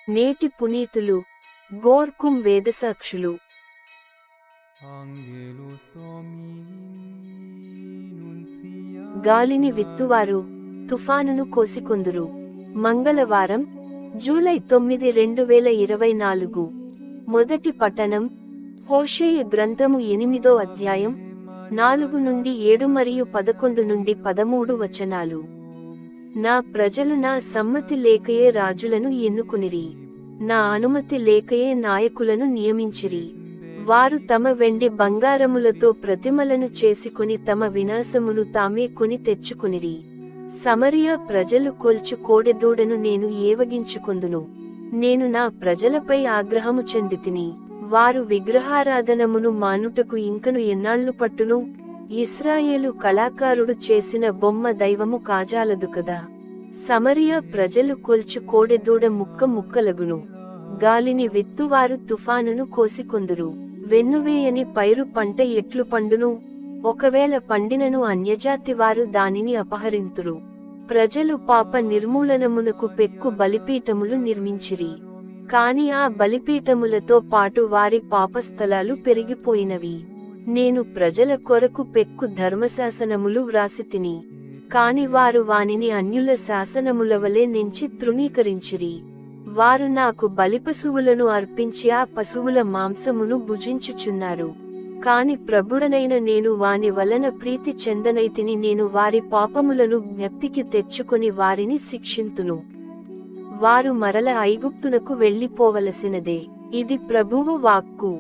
నేటి పునీతులు గోర్కుం వేదసాక్షులు. గాలిని విత్తువారు తుఫానును కోసికొందురు. మంగళవారం, జూలై 9, 2024. మొదటి పఠనం హోషేయ గ్రంథము 8వ అధ్యాయం 4 నుండి 7 మరియు 11 నుండి 13 వచనాలు. నా ప్రజలు నా సమ్మతి లేకయే రాజులను ఎన్నుకునిరి, నా అనుమతి లేకయే నాయకులను నియమించిరి. వారు తమ వెండి బంగారములతో ప్రతిమలను చేసుకుని తమ వినాశమును తామే కొని తెచ్చుకునిరి. సమరియా ప్రజలు కొల్చు కోడెదూడను నేను ఏవగించుకొందును. నేను నా ప్రజలపై ఆగ్రహము చెందితిని. వారు విగ్రహారాధనమును మానుటకు ఇంకను ఎన్నాళ్లు పట్టును? ఇశ్రాయేలు కళాకారుడు చేసిన బొమ్మ దైవము కాజాలదు కదా. సమరియా ప్రజలు కొల్చు కోడెదూడ ముక్క ముక్కలగును. గాలిని విత్తువారు తుఫానును కోసికొందురు. వెన్నువేయని పైరు పంట ఎట్లు పండును? ఒకవేళ పండినను అన్యజాతి వారు దానిని అపహరింతురు. ప్రజలు పాప నిర్మూలనమునకు పెక్కు బలిపీఠములు నిర్మించిరి, కాని ఆ బలిపీఠములతో పాటు వారి పాపస్థలాలు పెరిగిపోయినవి. నేను ప్రజల కొరకు పెక్కు ధర్మశాసనములు వ్రాసితిని, కాని వారు వానిని అన్యుల శాసనముల వలె నెంచి తృణీకరించిరి. వారు నాకు బలిపశువులను అర్పించి ఆ పశువుల మాంసమును భుజించుచున్నారు, కాని ప్రభుడనైన నేను వాని వలన ప్రీతి చెందనైతిని. నేను వారి పాపములను జ్ఞప్తికి తెచ్చుకొని వారిని శిక్షింతును. వారు మరల ఐగుప్తునకు వెళ్ళిపోవలసినదే. ఇది ప్రభువు వాక్కు.